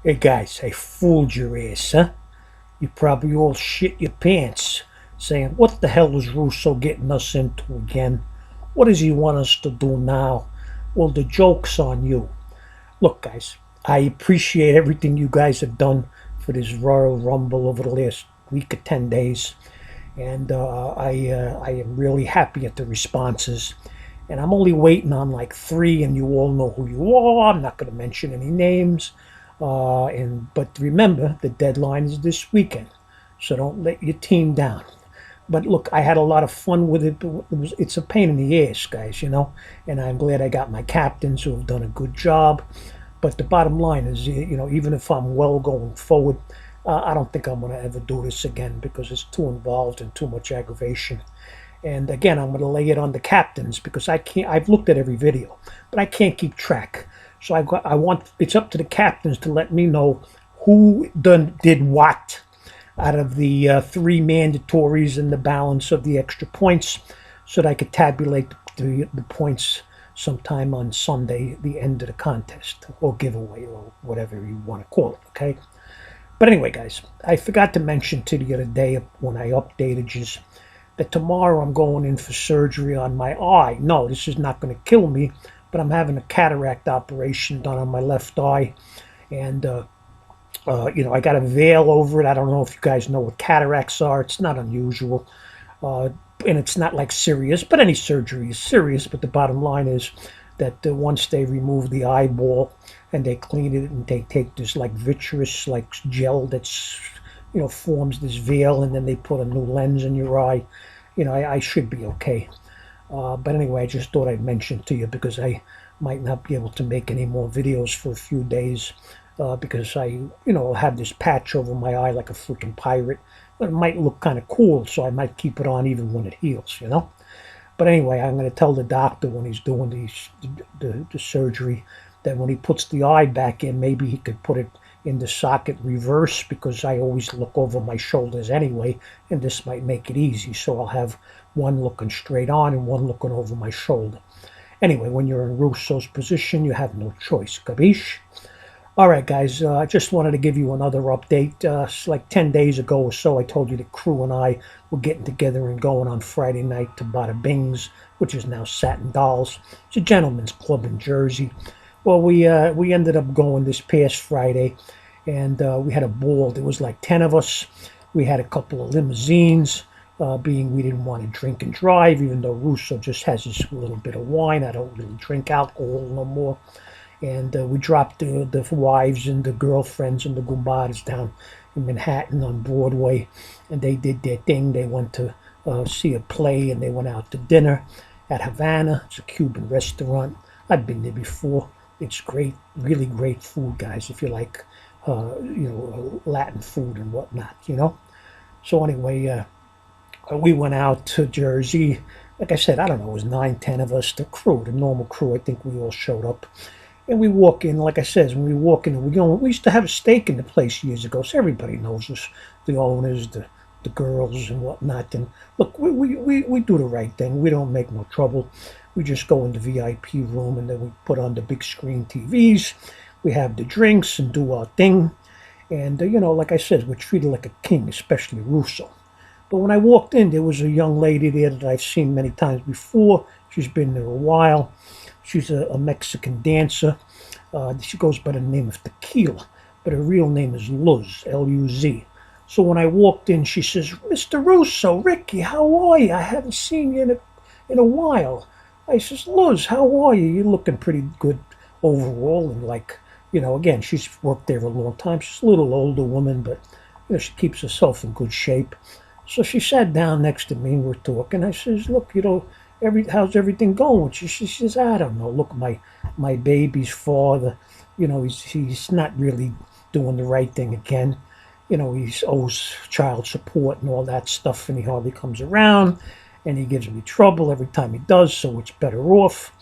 Hey guys, I fooled your ass, huh? You probably all shit your pants, saying, what the hell is Russo getting us into again? What does he want us to do now? Well, the joke's on you. Look, guys, I appreciate everything you guys have done for this Royal Rumble over the last week or 10 days. And I am really happy at the responses. And I'm only waiting on like three, and you all know who you are. I'm not going to mention any names. But remember, the deadline is this weekend, so don't let your team down. But look, I had a lot of fun with it. But it's a pain in the ass, guys, and I'm glad I got my captains who have done a good job. But the bottom line is, even if I'm well going forward, I don't think I'm going to ever do this again because it's too involved and too much aggravation. And again, I'm going to lay it on the captains because I can't. I've looked at every video, but I can't keep track. So I want it's up to the captains to let me know who did what out of the three mandatories and the balance of the extra points, so that I could tabulate the points sometime on Sunday, the end of the contest or giveaway or whatever you want to call it. Okay. But anyway, guys, I forgot to mention to you the other day when I updated you that tomorrow I'm going in for surgery on my eye. No, this is not going to kill me, but I'm having a cataract operation done on my left eye. And, I got a veil over it. I don't know if you guys know what cataracts are. It's not unusual. Uh, and it's not like serious, but any surgery is serious. But the bottom line is that once they remove the eyeball and they clean it and they take this like vitreous like gel that's forms this veil, and then they put a new lens in your eye, I should be okay. But anyway, I just thought I'd mention to you because I might not be able to make any more videos for a few days because I have this patch over my eye like a freaking pirate. But it might look kind of cool, so I might keep it on even when it heals. But anyway, I'm going to tell the doctor when he's doing the surgery that when he puts the eye back in, maybe he could put it in the socket reverse because I always look over my shoulders anyway, and this might make it easy. So I'll have one looking straight on and one looking over my shoulder. Anyway, when you're in Russo's position, you have no choice. Capiche? All right, guys, I just wanted to give you another update. Like 10 days ago or so, I told you the crew and I were getting together and going on Friday night to Bada Bing's, which is now Satin Dolls. It's a gentleman's club in Jersey. Well, we ended up going this past Friday, and we had a ball. There was like 10 of us. We had a couple of limousines, being we didn't want to drink and drive, even though Russo just has this little bit of wine. I don't really drink alcohol no more. And we dropped the wives and the girlfriends and the Gumbadas down in Manhattan on Broadway, and they did their thing. They went to see a play, and they went out to dinner at Havana. It's a Cuban restaurant. I've been there before. It's great, really great food, guys. If you like, Latin food and whatnot. So anyway, we went out to Jersey. Like I said, I don't know, it was 9, 10 of us. The crew, the normal crew. I think we all showed up. And we walk in, like I said, when we walk in, we used to have a steak in the place years ago, so everybody knows us, the owners, the girls, and whatnot. And look, we do the right thing. We don't make no trouble. We just go in the VIP room, and then we put on the big screen TVs. We have the drinks and do our thing. And, like I said, we're treated like a king, especially Russo. But when I walked in, there was a young lady there that I've seen many times before. She's been there a while. She's a Mexican dancer. She goes by the name of Tequila, but her real name is Luz, L-U-Z. So when I walked in, she says, "Mr. Russo, Ricky, how are you? I haven't seen you in a while." I says, "Luz, how are you? You're looking pretty good overall." And again, she's worked there a long time. She's a little older woman, but she keeps herself in good shape. So she sat down next to me and we're talking. I says, "Look, how's everything going?" She says, "I don't know. Look, my baby's father, he's not really doing the right thing again. He owes child support and all that stuff, and he hardly comes around, and he gives me trouble every time he does, so it's better off."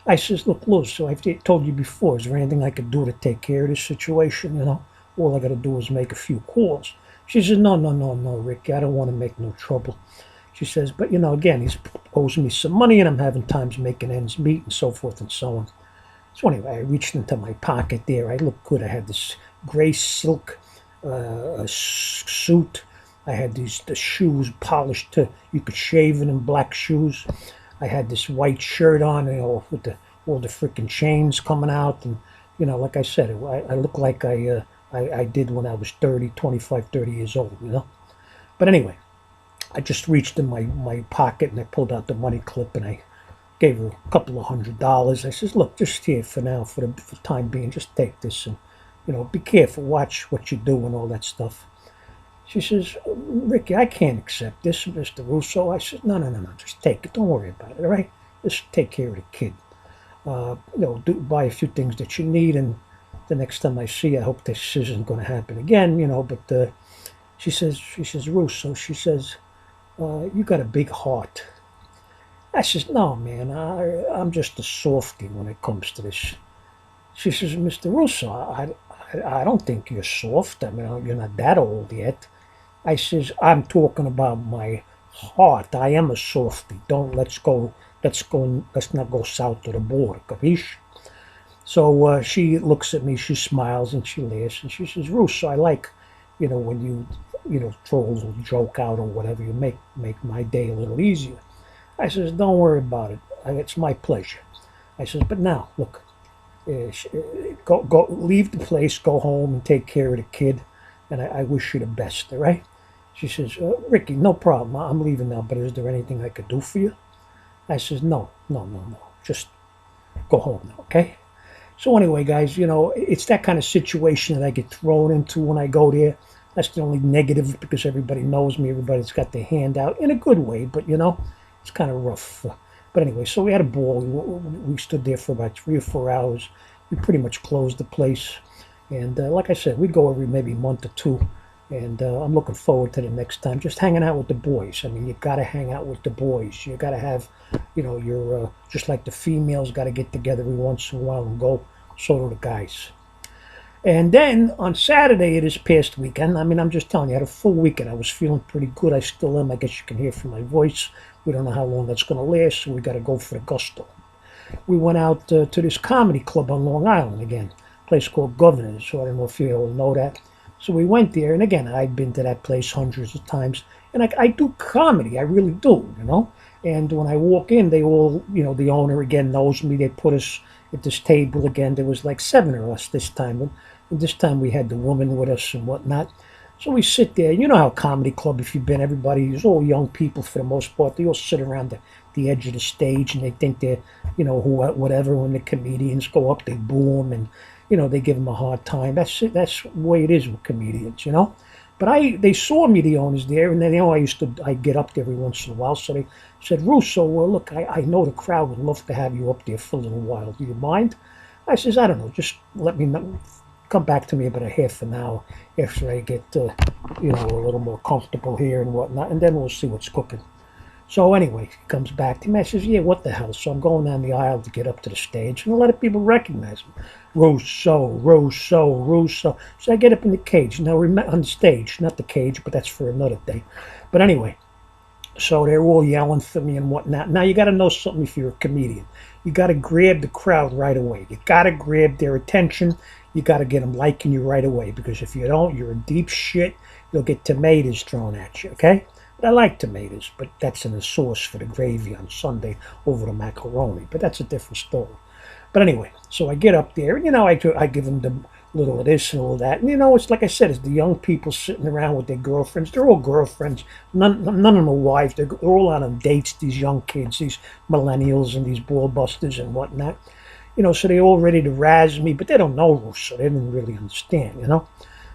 I says, "Look, Luz, so I've told you before, is there anything I could do to take care of this situation? All I got to do is make a few calls." She says, "No, no, no, no, Ricky, I don't want to make no trouble." She says, "But, again, he's owes me some money, and I'm having times making ends meet and so forth and so on." So anyway, I reached into my pocket there. I looked good. I had this gray silk suit. I had the shoes polished to you could shave in them, black shoes. I had this white shirt on, with all the freaking chains coming out, and like I said, I looked like I did when I was 30, 25, 30 years old. But anyway, I just reached in my pocket and I pulled out the money clip and I gave her a couple of $100. I says, look, just here for now, for the time being, just take this and, be careful, watch what you do and all that stuff. She says, Ricky, I can't accept this, Mr. Russo. I said, no, just take it. Don't worry about it, all right? Just take care of the kid. Buy a few things that you need, and the next time I see you, I hope this isn't going to happen again, but she says, Russo, she says, you got a big heart. I says, no, man, I'm just a softie when it comes to this. She says, Mr. Russo, I don't think you're soft. I mean, you're not that old yet. I says, I'm talking about my heart. I am a softie. Let's not go south of the border, capiche? So she looks at me, she smiles, and she laughs, and she says, Russo, I like, when you, throw a little joke out or whatever, you make my day a little easier. I says, don't worry about it. It's my pleasure. I says, but now, look, go, leave the place, go home and take care of the kid, and I wish you the best, all right? She says, Ricky, no problem. I'm leaving now, but is there anything I could do for you? I says, no. Just go home now, okay? So anyway, guys, it's that kind of situation that I get thrown into when I go there. That's the only negative because everybody knows me. Everybody's got their hand out in a good way, but, it's kind of rough. But anyway, so we had a ball. We stood there for about 3 or 4 hours. We pretty much closed the place. And like I said, we'd go every maybe month or two. And I'm looking forward to the next time. Just hanging out with the boys. I mean, you got to hang out with the boys. You got to have, your just like the females got to get together every once in a while and go. So do the guys. And then on Saturday of this past weekend, I mean, I'm just telling you, I had a full weekend. I was feeling pretty good. I still am. I guess you can hear from my voice. We don't know how long that's going to last, so we got to go for the gusto. We went out to this comedy club on Long Island again, a place called Governor's. So I don't know if you all know that. So we went there, and again, I've been to that place hundreds of times, and I do comedy. I really do, And when I walk in, they all, the owner again knows me. They put us at this table again. There was like 7 of us this time, and this time we had the woman with us and whatnot. So we sit there. You know how comedy club, if you've been, everybody is all young people for the most part. They all sit around the edge of the stage, and they think they're, whatever. When the comedians go up, they boo them, and they give them a hard time. That's the way it is with comedians, But they saw me, the owners there, and then I get up there every once in a while. So they said, Russo, well, look, I know the crowd would love to have you up there for a little while. Do you mind? I says, I don't know, just let me know. Come back to me about a half an hour after I get, a little more comfortable here and whatnot, and then we'll see what's cooking. So anyway, he comes back to me. I says, yeah, what the hell? So I'm going down the aisle to get up to the stage, and a lot of people recognize him. Russo. So I get up in the cage. Now, on the stage, not the cage, but that's for another day. But anyway, so they're all yelling for me and whatnot. Now, you got to know something if you're a comedian. You got to grab the crowd right away. You got to grab their attention. You got to get them liking you right away, because if you don't, you're in deep shit. You'll get tomatoes thrown at you, okay? I like tomatoes, but that's in the sauce for the gravy on Sunday over the macaroni. But that's a different story. But anyway, so I get up there, and, I give them the little of this and all that. And, it's like I said, it's the young people sitting around with their girlfriends. They're all girlfriends. None of them are wives. They're all out on dates, these young kids, these millennials and these ball busters and whatnot. So they're all ready to razz me, but they don't know Russo. They didn't really understand,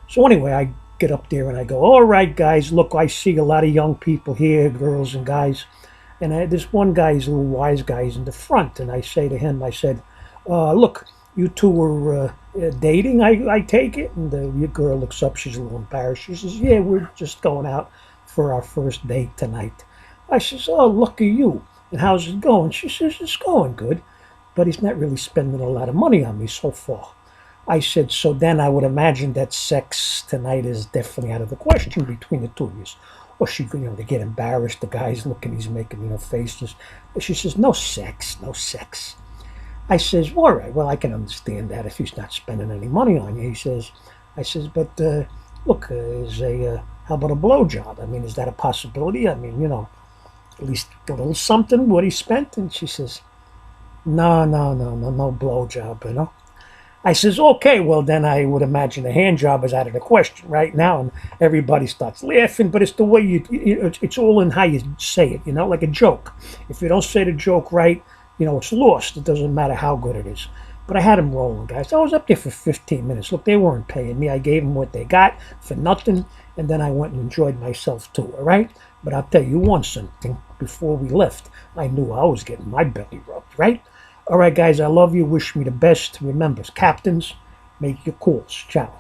So anyway, I get up there and I go, all right, guys, look, I see a lot of young people here, girls and guys. And this one guy, he's a little wise guy, he's in the front. And I say to him, I said, look, you two were dating, I take it? And the girl looks up, she's a little embarrassed. She says, yeah, we're just going out for our first date tonight. I says, oh, lucky you. And how's it going? She says, it's going good, but he's not really spending a lot of money on me so far. I said, so then I would imagine that sex tonight is definitely out of the question between the two of you. Or she, they get embarrassed. The guy's looking, he's making, faces. She says, no sex. I says, all right, well, I can understand that if he's not spending any money on you. He says, I says, but look, how about a blowjob? I mean, is that a possibility? I mean, at least a little something what he spent. And she says, no, no, no, no, no blowjob. I says, okay, well, then I would imagine a hand job is out of the question right now. And everybody starts laughing, but it's the way it's all in how you say it, like a joke. If you don't say the joke right, it's lost. It doesn't matter how good it is. But I had them rolling, guys. I was up there for 15 minutes. Look, they weren't paying me. I gave them what they got for nothing, and then I went and enjoyed myself too, all right? But I'll tell you one something. Before we left, I knew I was getting my belly rubbed, right? All right, guys, I love you. Wish me the best. Remember, captains, make your calls. Ciao.